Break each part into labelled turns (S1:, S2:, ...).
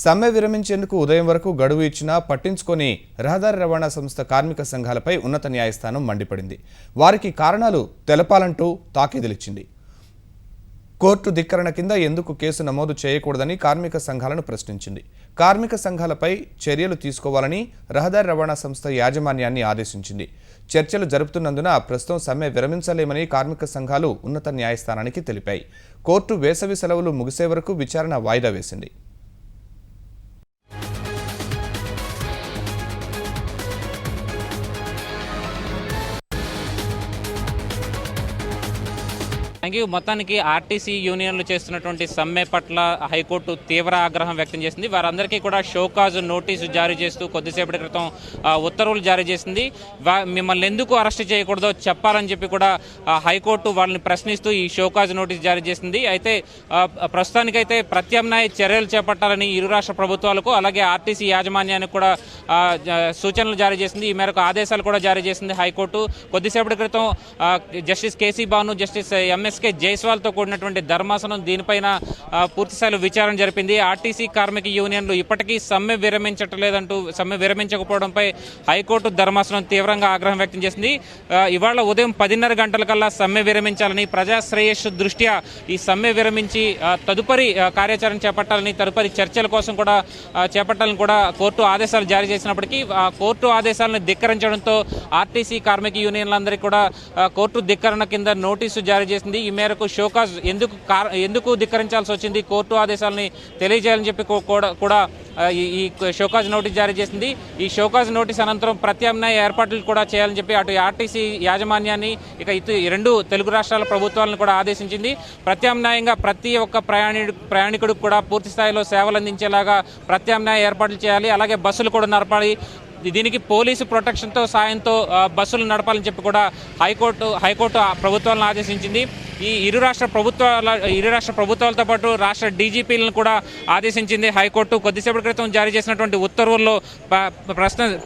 S1: సమ్మె విరమించేందుకు ఉదయం వరకు గడువు ఇచ్చినా పట్టించుకొని రహదారి రవాణా సంస్థ కార్మిక సంఘాలపై ఉన్నత న్యాయస్థానం మండిపడింది. వారికి కారణాలు తెలపాలంటూ తాకీదులిచ్చింది. కోర్టు ధిక్కరణ కింద ఎందుకు కేసు నమోదు చేయకూడదని కార్మిక సంఘాలను ప్రశ్నించింది. కార్మిక సంఘాలపై చర్యలు తీసుకోవాలని రహదారి రవాణా సంస్థ యాజమాన్యాన్ని ఆదేశించింది. చర్చలు జరుపుతున్నందున ప్రస్తుతం సమ్మె విరమించలేమని కార్మిక సంఘాలు ఉన్నత న్యాయస్థానానికి తెలిపాయి. కోర్టు వేసవి సెలవులు ముగిసే వరకు విచారణ వాయిదా వేసింది.
S2: మొత్తానికి ఆర్టీసీ యూనియన్లు చేస్తున్నటువంటి సమ్మె పట్ల హైకోర్టు తీవ్ర ఆగ్రహం వ్యక్తం చేసింది. వారందరికీ కూడా షోకాజ్ నోటీసు జారీ చేస్తూ కొద్దిసేపటి క్రితం ఉత్తర్వులు జారీ చేసింది. మిమ్మల్ని ఎందుకు అరెస్ట్ చేయకూడదో చెప్పాలని చెప్పి కూడా హైకోర్టు వాళ్ళని ప్రశ్నిస్తూ ఈ షోకాజ్ నోటీసు జారీ చేసింది. అయితే ప్రస్తుతానికైతే ప్రత్యామ్నాయ చర్యలు చేపట్టాలని ఇరు రాష్ట్ర ప్రభుత్వాలకు అలాగే ఆర్టీసీ యాజమాన్యానికి కూడా సూచనలు జారీ చేసింది. ఈ మేరకు ఆదేశాలు కూడా జారీ చేసింది హైకోర్టు. కొద్దిసేపటి క్రితం justice K C Banu, justice M S K జైస్వాల్తో కూడినటువంటి ధర్మాసనం దీనిపైన పూర్తిస్థాయిలో విచారణ జరిపింది. ఆర్టీసీ కార్మిక యూనియన్లు ఇప్పటికీ సమ్మె విరమించకపోవడంపై హైకోర్టు ధర్మాసనం తీవ్రంగా ఆగ్రహం వ్యక్తం చేసింది. ఇవాళ ఉదయం 10:30 గంటలకల్లా సమ్మె విరమించాలని, ప్రజాశ్రేయస్సు దృష్ట్యా ఈ సమ్మె విరమించి తదుపరి కార్యాచరణ చేపట్టాలని, తదుపరి చర్చల కోసం కూడా చేపట్టాలని కూడా కోర్టు ఆదేశాలు జారీ చేసినప్పటికీ కోర్టు ఆదేశాలను ధిక్కరించడంతో ఆర్టీసీ కార్మిక యూనియన్లందరికీ కూడా కోర్టు ధిక్కరణ కింద నోటీసు జారీ చేసింది. ఈ మేరకు షోకాజ్ ఎందుకు ధిక్కరించాల్సి వచ్చింది, కోర్టు ఆదేశాలని తెలియజేయాలని చెప్పి కూడా ఈ షోకాజ్ నోటీస్ జారీ చేసింది. ఈ షోకాజ్ నోటీస్ అనంతరం ప్రత్యామ్నాయ ఏర్పాట్లు కూడా చేయాలని చెప్పి అటు ఆర్టీసీ యాజమాన్యాన్ని ఇటు రెండు తెలుగు రాష్ట్రాల ప్రభుత్వాలను కూడా ఆదేశించింది. ప్రత్యామ్నాయంగా ప్రతి ఒక్క ప్రయాణికుడికి కూడా పూర్తి స్థాయిలో సేవలు అందించేలాగా ప్రత్యామ్నాయ ఏర్పాట్లు చేయాలి. అలాగే బస్సులు కూడా నడపాలి. దీనికి పోలీసు ప్రొటెక్షన్తో సాయంతో బస్సులు నడపాలని చెప్పి కూడా హైకోర్టు ప్రభుత్వాలను ఆదేశించింది. ఈ ఇరు రాష్ట్ర ప్రభుత్వాలతో పాటు రాష్ట్ర డీజీపీలను కూడా ఆదేశించింది హైకోర్టు. కొద్దిసేపటి క్రితం జారీ చేసినటువంటి ఉత్తర్వుల్లో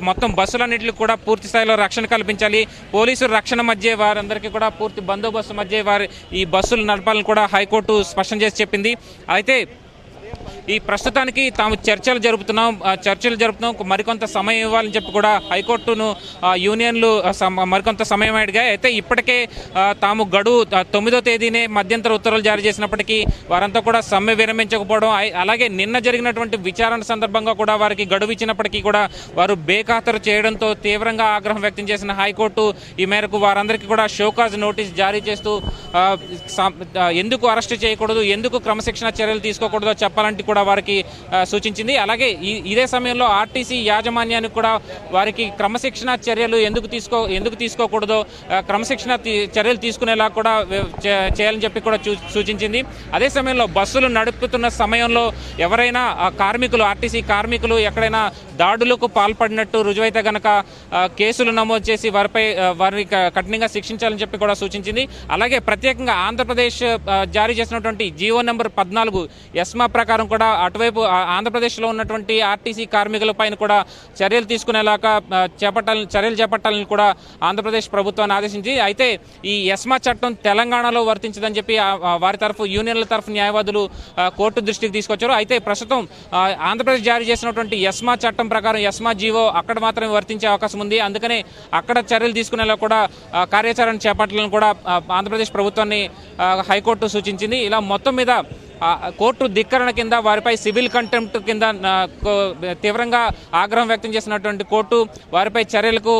S2: మొత్తం బస్సులన్నింటికి కూడా పూర్తి స్థాయిలో రక్షణ కల్పించాలి. పోలీసు రక్షణ మధ్య వారందరికీ కూడా పూర్తి బందోబస్తు మధ్య ఈ బస్సులు నడపాలని కూడా హైకోర్టు స్పష్టం చేసి చెప్పింది. అయితే ఈ ప్రస్తుతానికి తాము చర్చలు జరుపుతున్నాం మరికొంత సమయం ఇవ్వాలని చెప్పి కూడా హైకోర్టును యూనియన్లు మరికొంత సమయం అడిగాయి. అయితే ఇప్పటికే తాము గడువు 9వ తేదీనే మధ్యంతర ఉత్తర్వులు జారీ చేసినప్పటికీ వారంతా కూడా సమ్మె విరమించకపోవడం, అలాగే నిన్న జరిగినటువంటి విచారణ సందర్భంగా కూడా వారికి గడువు ఇచ్చినప్పటికీ కూడా వారు బేఖాతరు చేయడంతో తీవ్రంగా ఆగ్రహం వ్యక్తం చేసిన హైకోర్టు ఈ మేరకు వారందరికీ కూడా షోకాజ్ నోటీస్ జారీ చేస్తూ ఎందుకు అరెస్టు చేయకూడదు, ఎందుకు క్రమశిక్షణ చర్యలు తీసుకోకూడదో చెప్పాలంటే కూడా వారికి సూచించింది. అలాగే ఇదే సమయంలో ఆర్టీసీ యాజమాన్యానికి కూడా వారికి క్రమశిక్షణ చర్యలు ఎందుకు తీసుకోకూడదో క్రమశిక్షణ చర్యలు తీసుకునేలా కూడా చేయాలని చెప్పి కూడా సూచించింది. అదే సమయంలో బస్సులు నడుపుతున్న సమయంలో ఎవరైనా ఆర్టీసీ కార్మికులు ఎక్కడైనా దాడులకు పాల్పడినట్టు రుజువైతే గనక కేసులు నమోదు చేసి వారిని కఠినంగా శిక్షించాలని చెప్పి కూడా సూచించింది. అలాగే ప్రత్యేకంగా ఆంధ్రప్రదేశ్ జారీ చేసినటువంటి జీవో నెంబర్ 14 ఎస్మా ప్రకారం కూడా అటువైపు ఆంధ్రప్రదేశ్లో ఉన్నటువంటి ఆర్టీసీ కార్మికుల పైన కూడా చర్యలు తీసుకునేలాగా చర్యలు చేపట్టాలని కూడా ఆంధ్రప్రదేశ్ ప్రభుత్వాన్ని ఆదేశించి, అయితే ఈ ఎస్మా చట్టం తెలంగాణలో వర్తించదని చెప్పి వారి తరఫు యూనియన్ల తరఫు న్యాయవాదులు కోర్టు దృష్టికి తీసుకొచ్చారు. అయితే ప్రస్తుతం ఆంధ్రప్రదేశ్ జారీ చేసినటువంటి ఎస్మా చట్టం ప్రకారం ఎస్మా జీవో అక్కడ మాత్రమే వర్తించే అవకాశం ఉంది. అందుకనే అక్కడ చర్యలు తీసుకునేలా కూడా కార్యాచరణ చేపట్టాలని కూడా ఆంధ్రప్రదేశ్ ప్రభుత్వాన్ని హైకోర్టు సూచించింది. ఇలా మొత్తం మీద కోర్టు ధిక్కరణ కింద వారిపై సివిల్ కంటెంప్ట్ కింద తీవ్రంగా ఆగ్రహం వ్యక్తం చేసినటువంటి కోర్టు వారిపై చర్యలకు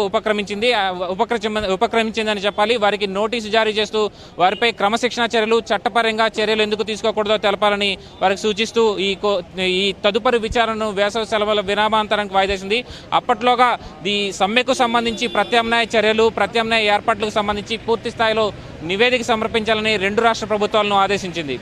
S2: ఉపక్రమించిందని చెప్పాలి. వారికి నోటీసు జారీ చేస్తూ వారిపై క్రమశిక్షణ చర్యలు, చట్టపరంగా చర్యలు ఎందుకు తీసుకోకూడదో తెలపాలని వారికి సూచిస్తూ ఈ తదుపరి విచారణను వేసవి సెలవుల విరామాంతరానికి వాయిదేసింది. అప్పట్లోగా ఈ సమ్మెకు సంబంధించి ప్రత్యామ్నాయ ఏర్పాట్లకు సంబంధించి పూర్తి స్థాయిలో నివేదిక సమర్పించాలని రెండు రాష్ట్ర ప్రభుత్వాలను ఆదేశించింది.